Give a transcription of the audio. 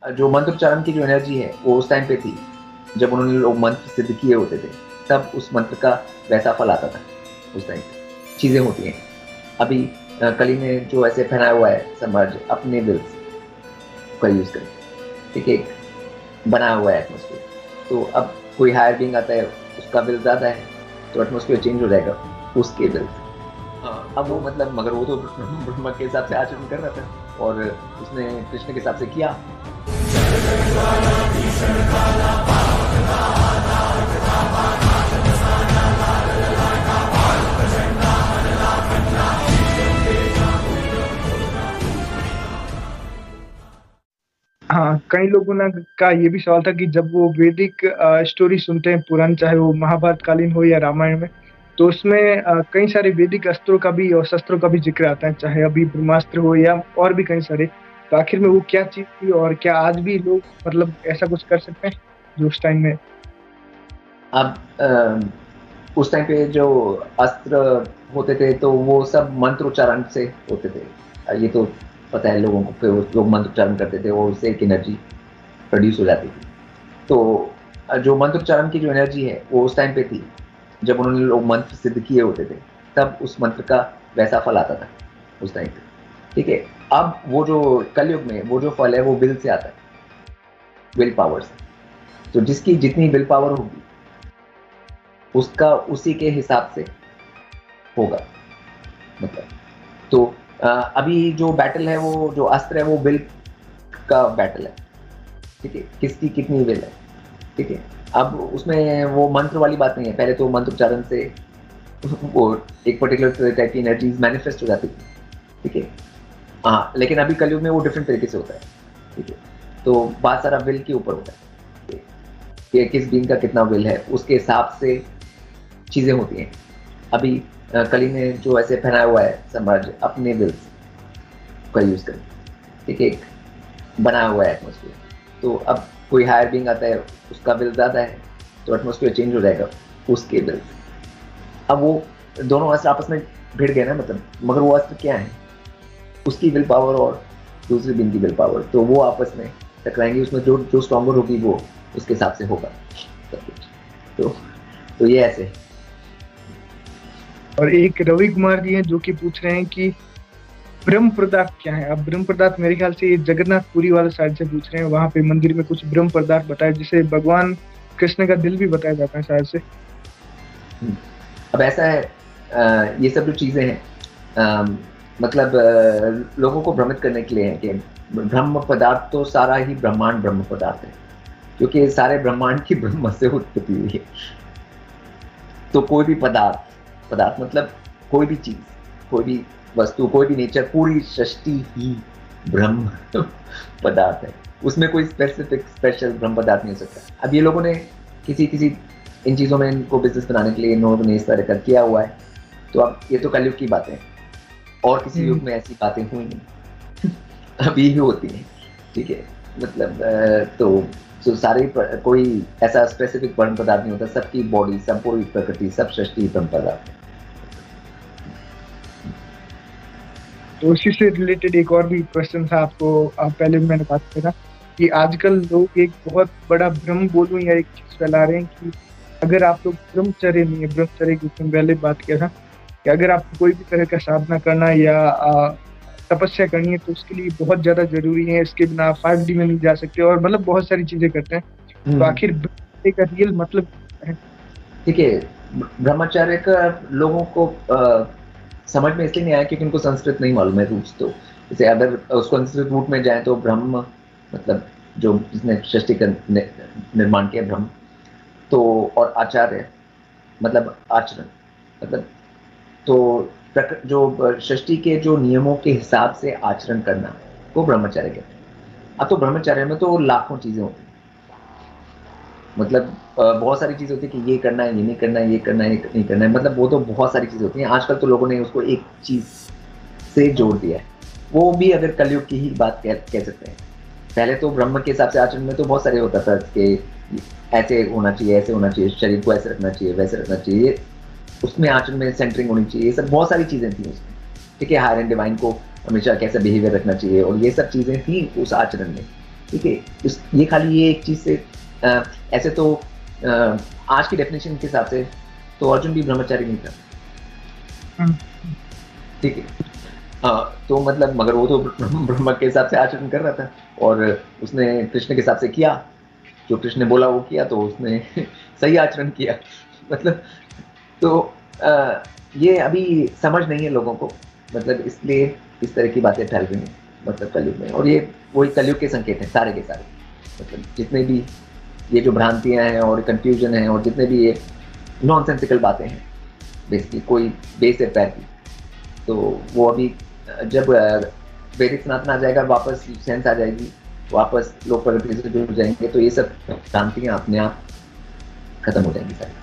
जो मंत्रोच्चारण की जो एनर्जी है वो उस टाइम पे थी जब उन्होंने लोग मंत्र सिद्ध किए होते थे, तब उस मंत्र का वैसा फल आता था उस टाइम पे। चीज़ें होती हैं। अभी कली ने जो ऐसे पहनाया हुआ है समाज अपने विल्स का यूज़ करके, ठीक है, बनाया हुआ है एटमॉस्फेयर। तो अब कोई हायर बीइंग आता है, उसका विल ज़्यादा है, तो एटमॉस्फेयर चेंज हो जाएगा उसके विल से। अब वो मतलब मगर वो तो ब्रह्मा के हिसाब से आचरण कर रहा था और उसने कृष्ण के हिसाब से किया। हाँ, कई लोगों ने का ये भी सवाल था कि जब वो वैदिक स्टोरी सुनते हैं पुराण, चाहे वो महाभारत कालीन हो या रामायण में, तो उसमें कई सारे वैदिक अस्त्रों का भी और शस्त्रों का भी जिक्र आता है, चाहे अभी ब्रह्मास्त्र हो या और भी कई सारे। तो आखिर में वो क्या चीज थी और क्या आज भी लोग मतलब ऐसा कुछ कर सकते हैं जो उस टाइम में? अब उस टाइम पे जो अस्त्र होते थे तो वो सब मंत्रोच्चारण से होते थे। ये तो पता है लोगों को, फिर लोग मंत्रोच्चारण करते थे और उससे एक एनर्जी प्रोड्यूस हो जाती थी। तो जो मंत्रोच्चारण की जो एनर्जी है वो उस टाइम पे थी जब उन्होंने लोग मंत्र सिद्ध किए होते थे, तब उस मंत्र का वैसा फल आता था उस टाइम पे, ठीक है। अब वो जो कलयुग में वो जो फल है वो विल से आता है, विल पावर से। तो जिसकी जितनी विल पावर होगी उसका उसी के हिसाब से होगा, मतलब। तो अभी जो बैटल है, वो जो अस्त्र है वो विल का बैटल है, ठीक है, किसकी कितनी विल है, ठीक है। अब उसमें वो मंत्र वाली बात नहीं है। पहले तो मंत्रोच्चारण से वो एक पर्टिकुलर टाइप की एनर्जीज मैनिफेस्ट हो जाती थी, ठीक है। हाँ, लेकिन अभी कलयुग में वो डिफरेंट तरीके से होता है, ठीक है। तो बात सारा विल के ऊपर होता है कि किस बीइंग का कितना विल है, उसके हिसाब से चीज़ें होती हैं। अभी कली ने जो ऐसे पहनाया हुआ है समाज अपने विल्स का यूज़ करके, ठीक है, बनाया हुआ है एटमॉस्फेयर। तो अब कोई हायर बीइंग आता है, उसका विल ज़्यादा है, तो एटमॉस्फेयर चेंज हो जाएगा उसके विल से। अब वो दोनों अस्त्र आपस में भिड़ गए ना, मतलब, मगर वो अस्त्र क्या है? उसकी विल पावर और दूसरी बीइंग की विल पावर, तो वो आपस में टकराएंगे। उसमें जो जो स्ट्रॉन्गर होगी वो उसके हिसाब से होगा सब कुछ। तो ये ऐसे है। और एक रवि कुमार जी हैं जो कि पूछ रहे हैं कि ब्रह्म पदार्थ क्या है? अब ब्रह्म पदार्थ मेरे ख्याल से ये जगन्नाथपुरी वाले साइड से पूछ रहे हैं। वहां पे मंदिर में कुछ ब्रह्म पदार्थ बताया, जिसे भगवान कृष्ण का दिल भी बताया जाता है शायद से। अब ऐसा है, ये सब जो चीज़ें हैं, मतलब लोगों को भ्रमित करने के लिए है कि ब्रह्म पदार्थ तो सारा ही ब्रह्मांड ब्रह्म पदार्थ है, क्योंकि सारे ब्रह्मांड की ब्रह्म से उत्पत्ति हुई है। तो कोई भी पदार्थ मतलब कोई भी चीज़, कोई भी वस्तु, कोई भी नेचर, पूरी सृष्टि ही ब्रह्म पदार्थ है। उसमें कोई स्पेसिफिक स्पेशल ब्रह्म पदार्थ नहीं हो सकता। अब ये लोगों ने किसी इन चीज़ों में इनको बिजनेस बनाने के लिए इन लोगों ने इस तरह का किया हुआ है। तो अब ये तो कलयुग की बातें हैं, और किसी युग में ऐसी बातें हुई नहीं अभी ही होती हैं, ठीक है। मतलब तो सारे कोई ऐसा स्पेसिफिक ब्रह्म पदार्थ नहीं होता। सबकी बॉडी, सब पूरी प्रकृति, सब सृष्टि ब्रह्म पदार्थ है। तो उसी से रिलेटेड एक और भी क्वेश्चन था आपको। आप पहले भी मैंने बात किया था कि आजकल लोग एक बहुत बड़ा भ्रम बोलूं या एक चीज फैला रहे हैं कि अगर आप लोग ब्रह्मचर्य नहीं है, ब्रह्मचर्य की उसमें पहले बात किया था कि अगर आपको कोई भी तरह का साधना करना है या तपस्या करनी है तो उसके लिए बहुत ज्यादा जरूरी है, इसके बिना आप 5D में नहीं जा सकते, और मतलब बहुत सारी चीजें करते हैं। तो आखिर ब्रह्मचर्य का रियल मतलब है? ठीक है, ब्रह्मचर्य का लोगों को समझ में इसलिए नहीं आया क्योंकि उनको संस्कृत नहीं मालूम है, रूट्स। तो जैसे अगर उसको संस्कृत रूट में जाए तो ब्रह्म मतलब जो जिसने सृष्टि का निर्माण किया ब्रह्म, तो और आचार्य मतलब आचरण, मतलब तो जो सृष्टि के जो नियमों के हिसाब से आचरण करना वो ब्रह्मचर्य कहते हैं। अब तो ब्रह्मचर्य में तो लाखों चीजें होती हैं, मतलब बहुत सारी चीज़ होती है कि ये करना है, ये नहीं करना है, ये करना है, ये नहीं करना है, मतलब वो तो बहुत सारी चीज़ होती हैं। आजकल तो लोगों ने उसको एक चीज़ से जोड़ दिया है, वो भी अगर कलयुग की ही बात कह सकते हैं। पहले तो ब्रह्म के हिसाब से आचरण में तो बहुत सारे होता था कि ऐसे होना चाहिए, ऐसे होना चाहिए, शरीर को ऐसे रखना चाहिए, वैसे रखना चाहिए, उसमें आचरण में सेंटरिंग होनी चाहिए, ये सब बहुत सारी चीज़ें थी उसमें, ठीक है। हायर एंड डिवाइन को हमेशा कैसा बिहेवियर रखना चाहिए, और ये सब चीज़ें थी उस आचरण में। ठीक है। ये खाली ये एक चीज से ऐसे तो आज की डेफिनेशन के हिसाब से तो अर्जुन भी ब्रह्मचारी नहीं था, ठीक है। तो मतलब मगर वो तो ब्रह्म के हिसाब से आचरण कर रहा था और उसने कृष्ण के हिसाब से किया, जो कृष्ण ने बोला वो किया, तो उसने सही आचरण किया। मतलब तो ये अभी समझ नहीं है लोगों को, मतलब इसलिए इस तरह की बातें फैल रही हैं मतलब कलयुग में, और ये वही कलयुग के संकेत हैं सारे के सारे। मतलब जितने भी ये जो भ्रांतियां हैं और कंफ्यूजन है और जितने भी ये नॉनसेंसिकल बातें हैं बेसिकली कोई बेस है पैर की, तो वो अभी जब वैदिक सनातन आ जाएगा, वापस सेंस आ जाएगी, वापस लोग प्रगति से जुड़ जाएंगे, तो ये सब भ्रांतियां अपने आप खत्म हो जाएंगी सारी।